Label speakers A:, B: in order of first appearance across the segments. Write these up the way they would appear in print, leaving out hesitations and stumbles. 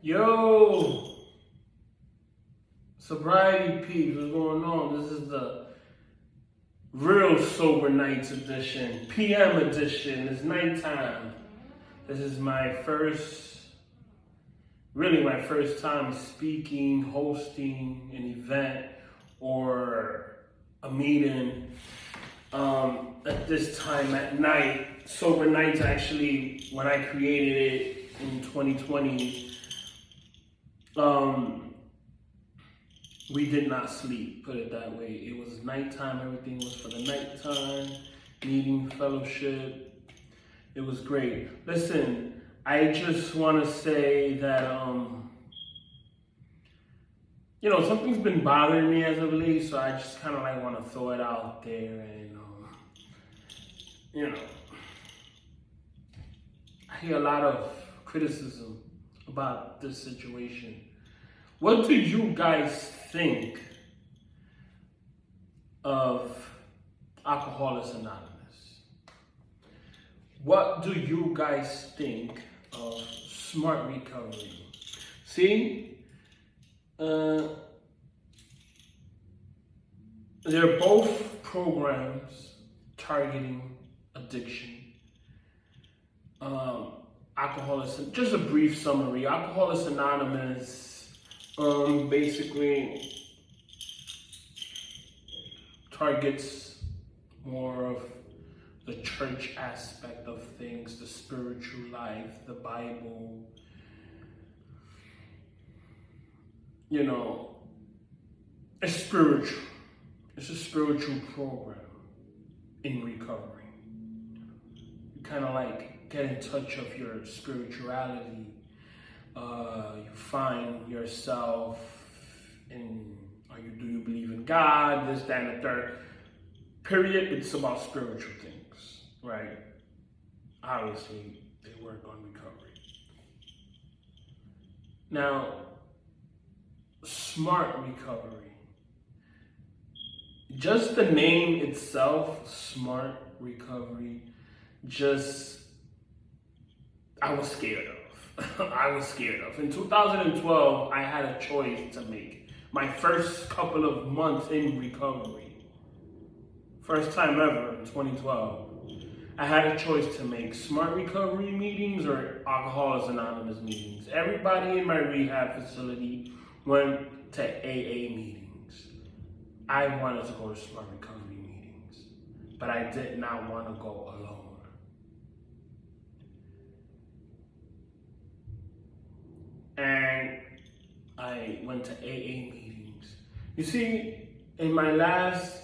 A: Yo, sobriety peeps, what's going on? This is the real sober nights edition, PM edition. It's nighttime. This is my first time speaking, hosting an event or a meeting at this time at night. Sober nights, actually, when I created it in 2020, we did not sleep, put it that way. It was nighttime, everything was for the nighttime, meeting, fellowship. It was great. Listen, I just want to say that, something's been bothering me as of late, so I just kind of want to throw it out there and, I hear a lot of criticism about this situation. What do you guys think of Alcoholics Anonymous? What do you guys think of Smart Recovery? See, they're both programs targeting addiction. Alcoholics, just a brief summary. Alcoholics Anonymous basically targets more of the church aspect of things, the spiritual life, the Bible. It's spiritual. It's a spiritual program in recovery. You kind of get in touch of your spirituality. You find yourself in, do you believe in God, this, that, and the third. Period, it's about spiritual things, right? Obviously, they work on recovery. Now, Smart Recovery. Just the name itself, Smart Recovery, I was scared of. In 2012, I had a choice to make. My first couple of months in recovery, first time ever in 2012, I had a choice to make: Smart Recovery meetings or Alcoholics Anonymous meetings. Everybody in my rehab facility went to AA meetings. I wanted to go to Smart Recovery meetings, but I did not want to go alone. And I went to AA meetings. You see, in my last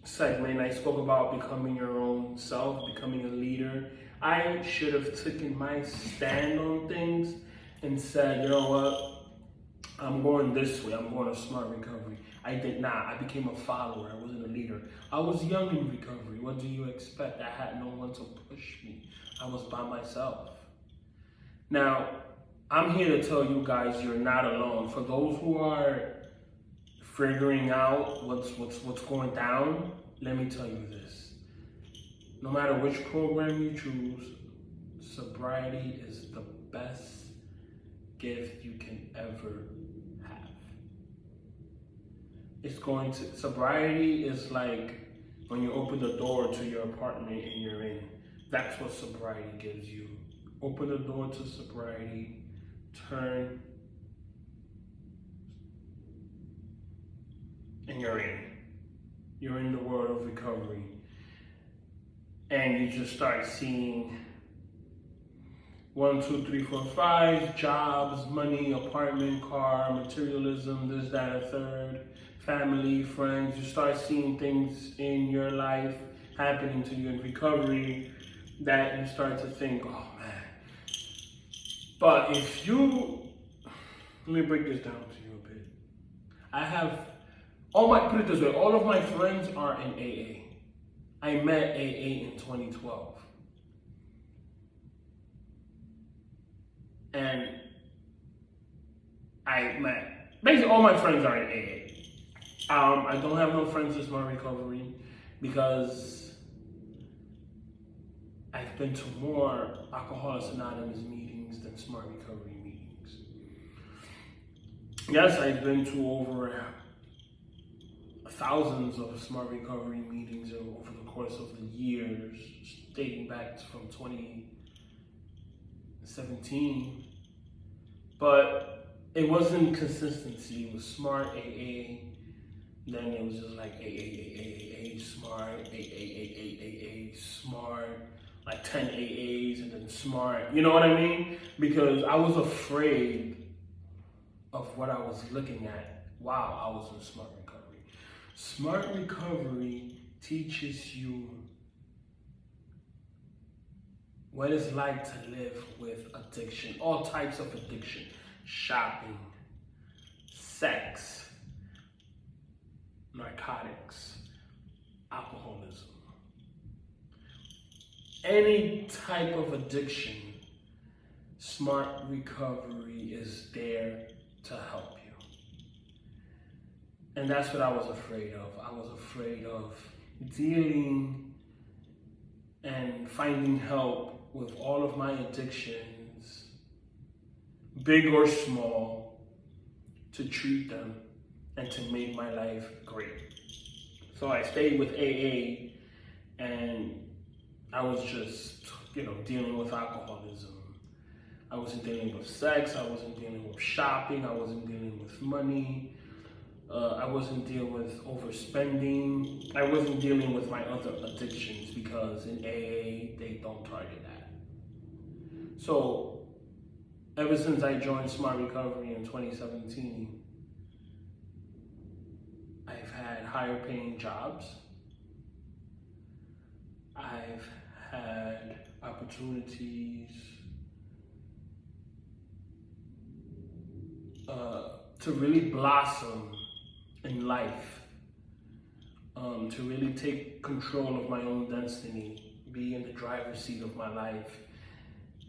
A: segment, I spoke about becoming your own self, becoming a leader. I should have taken my stand on things and said, you know what, I'm going this way. I'm going to Smart Recovery. I did not. I became a follower. I wasn't a leader. I was young in recovery. What do you expect? I had no one to push me. I was by myself. Now, I'm here to tell you guys you're not alone. For those who are figuring out what's going down, let me tell you this. No matter which program you choose, sobriety is the best gift you can ever have. Sobriety is like when you open the door to your apartment and you're in. That's what sobriety gives you. Open the door to sobriety, turn, and you're in. You're in the world of recovery. And you just start seeing 1, 2, 3, 4, 5, jobs, money, apartment, car, materialism, this, that, and third, family, friends. You start seeing things in your life happening to you in recovery that you start to think, oh man. But let me break this down to you a bit. Put it this way, all of my friends are in AA. I met AA in 2012. And basically all my friends are in AA. I don't have no friends in Smart Recovery because I've been to more Alcoholics Anonymous meetings than Smart Recovery meetings. Yes, I've been to over thousands of smart recovery meetings over the course of the years, dating back from 2017. But it wasn't consistency. It was smart AA. Then it was just like AA, smart, AA, smart, like 10 AAs and then smart. You know what I mean? Because I was afraid of what I was looking at while I was in smart recovery. Smart recovery teaches you what it's like to live with addiction, all types of addiction, shopping, sex, narcotics, alcoholism, any type of addiction. Smart recovery is there to help you. And that's what I was afraid of. I was afraid of dealing and finding help with all of my addictions, big or small, to treat them and to make my life great. So I stayed with AA, and I was just, dealing with alcoholism. I wasn't dealing with sex, I wasn't dealing with shopping, I wasn't dealing with money, I wasn't dealing with overspending, I wasn't dealing with my other addictions, because in AA, they don't target that. So, ever since I joined Smart Recovery in 2017, I've had higher paying jobs. I've had opportunities to really blossom in life, to really take control of my own destiny, be in the driver's seat of my life,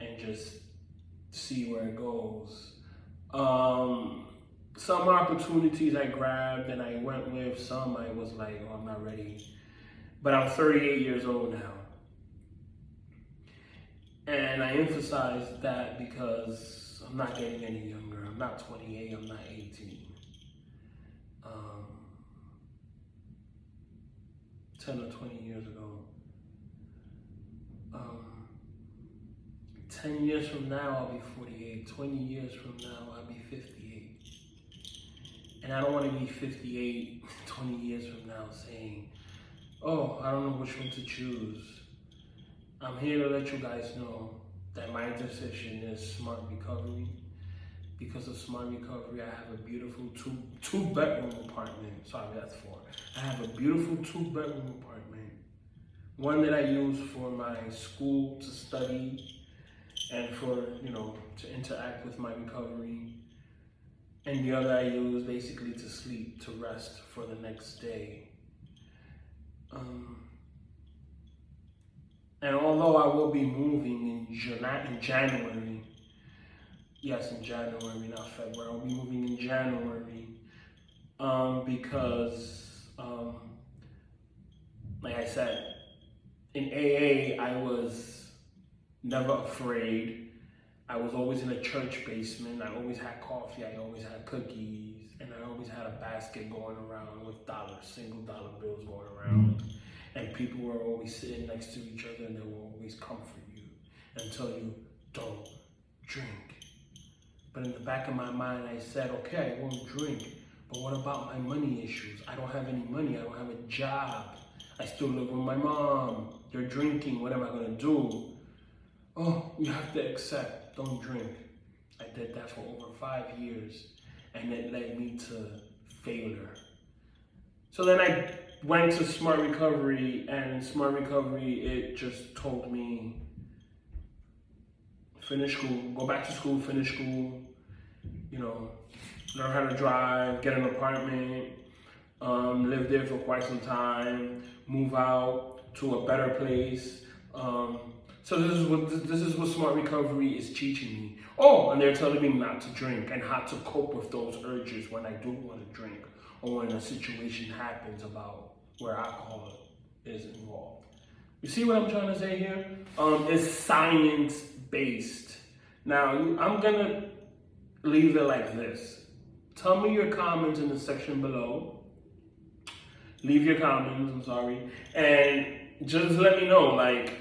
A: and just see where it goes. Some opportunities I grabbed and I went with, some I was like, oh, I'm not ready. But I'm 38 years old now. And I emphasize that because I'm not getting any younger. I'm not 28, I'm not 18. 10 or 20 years ago. 10 years from now, I'll be 48. 20 years from now, I'll be 58. And I don't want to be 58, 20 years from now saying, oh, I don't know which one to choose. I'm here to let you guys know that my decision is Smart Recovery. Because of Smart Recovery, I have a beautiful two-bedroom apartment. Sorry, that's 4. I have a beautiful 2-bedroom apartment. One that I use for my school to study and for, to interact with my recovery. And the other I use basically to sleep, to rest for the next day. And although I will be moving in January, yes, in January, not February, I'll be moving in January, because, like I said, in AA, I was never afraid. I was always in a church basement. I always had coffee, I always had cookies, and I always had a basket going around with single dollar bills going around. And people were always sitting next to each other, and they will always comfort you and tell you, don't drink. But in the back of my mind, I said, okay, I won't drink, but what about my money issues? I don't have any money, I don't have a job. I still live with my mom. They're drinking, what am I gonna do? Oh, you have to accept, don't drink. I did that for over 5 years, and it led me to failure. So then I went to Smart Recovery, and in Smart Recovery, it just told me, finish school, go back to school, finish school, learn how to drive, get an apartment, live there for quite some time, move out to a better place. So this is what Smart Recovery is teaching me. Oh, and they're telling me not to drink and how to cope with those urges when I do want to drink, or when a situation happens about where alcohol is involved. You see what I'm trying to say here? It's science-based. Now, I'm gonna leave it like this. tell me your comments in the section below. Leave your comments, I'm sorry. And just let me know, like,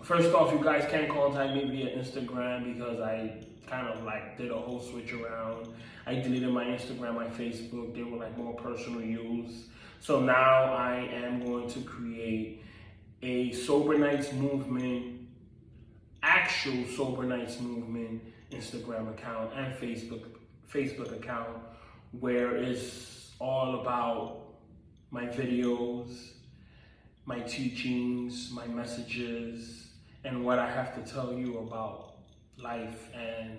A: first off, you guys can contact me via Instagram because I kind of like did a whole switch around. I deleted my Instagram, my Facebook. They were like more personal use. So now I am going to create a Sober Nights Movement, actual Sober Nights Movement Instagram account and Facebook account where it's all about my videos, my teachings, my messages, and what I have to tell you about life and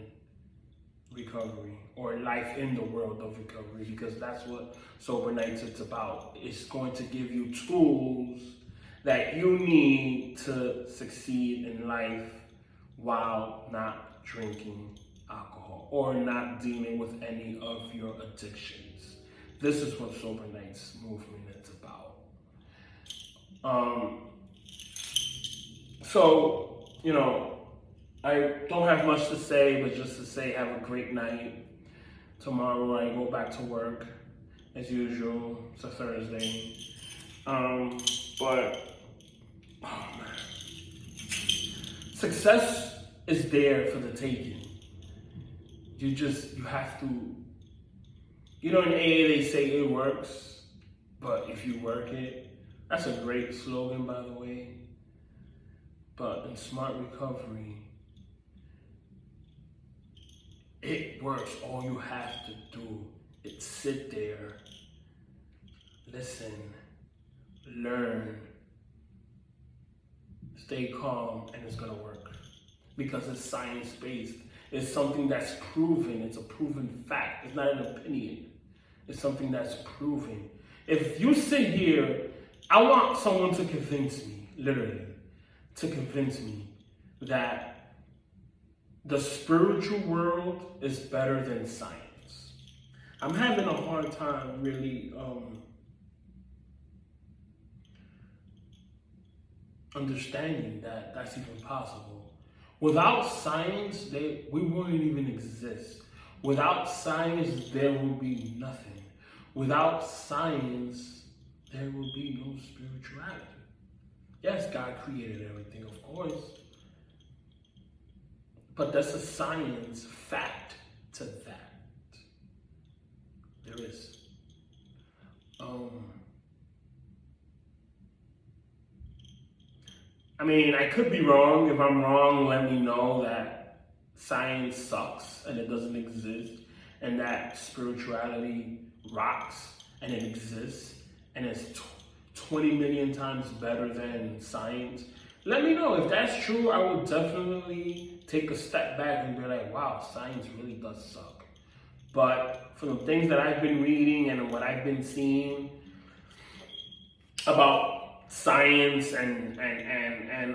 A: recovery, or life in the world of recovery, because that's what Sober Nights is about. It's going to give you tools that you need to succeed in life while not drinking alcohol or not dealing with any of your addictions. This is what Sober Nights Movement is about. So, you know, I don't have much to say, but just to say have a great night. Tomorrow I go back to work as usual. It's a Thursday. But, oh man. Success is there for the taking. You have to, you know, in AA they say it works, but if you work it, that's a great slogan, by the way. But in Smart Recovery, it works. All you have to do is sit there, listen, learn, stay calm, and it's gonna work. Because it's science-based. It's something that's proven. It's a proven fact. It's not an opinion. It's something that's proven. If you sit here, I want someone to convince me, literally, to convince me that the spiritual world is better than science. I'm having a hard time really understanding that that's even possible. Without science, we wouldn't even exist. Without science, there will be nothing. Without science, there will be no spirituality. Yes, God created everything, of course. But there's a science fact to that. There is. I mean, I could be wrong. If I'm wrong, let me know that science sucks and it doesn't exist, and that spirituality rocks and it exists and it's 20 million times better than science. Let me know. If that's true, I will definitely take a step back and be like, wow, science really does suck. But from the things that I've been reading and what I've been seeing about science and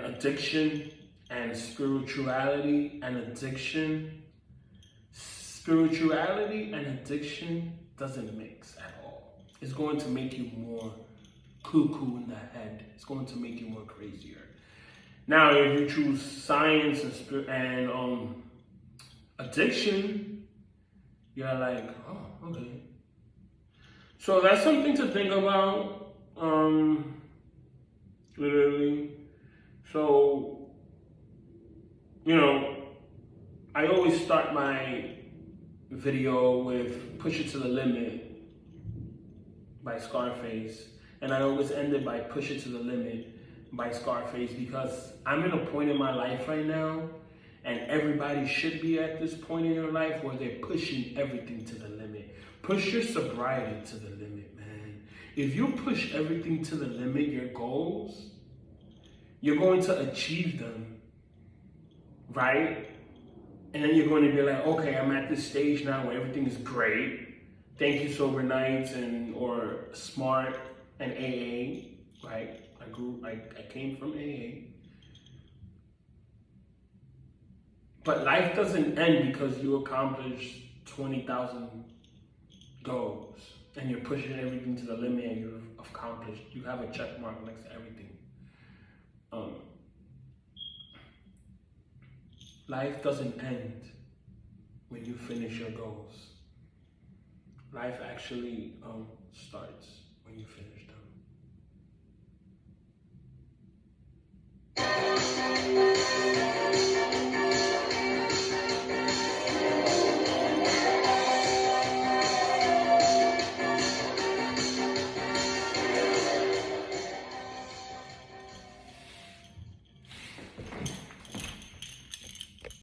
A: addiction and spirituality and addiction, spirituality and addiction doesn't mix at all. It's going to make you more cuckoo in the head. It's going to make you more crazier. Now, if you choose science and addiction, you're like, oh, okay. So that's something to think about, literally. So, you know, I always start my video with Push It to the Limit by Scarface. And I always end it by Push It to the Limit by Scarface, because I'm in a point in my life right now, and everybody should be at this point in their life where they're pushing everything to the limit. Push your sobriety to the limit, man. If you push everything to the limit, your goals, you're going to achieve them, right? And then you're going to be like, okay, I'm at this stage now where everything is great. Thank you, Sober Nights or Smart and AA, right? I came from AA. But life doesn't end because you accomplish 20,000 goals and you're pushing everything to the limit and you've accomplished. You have a check mark next to everything. Life doesn't end when you finish your goals. life actually starts.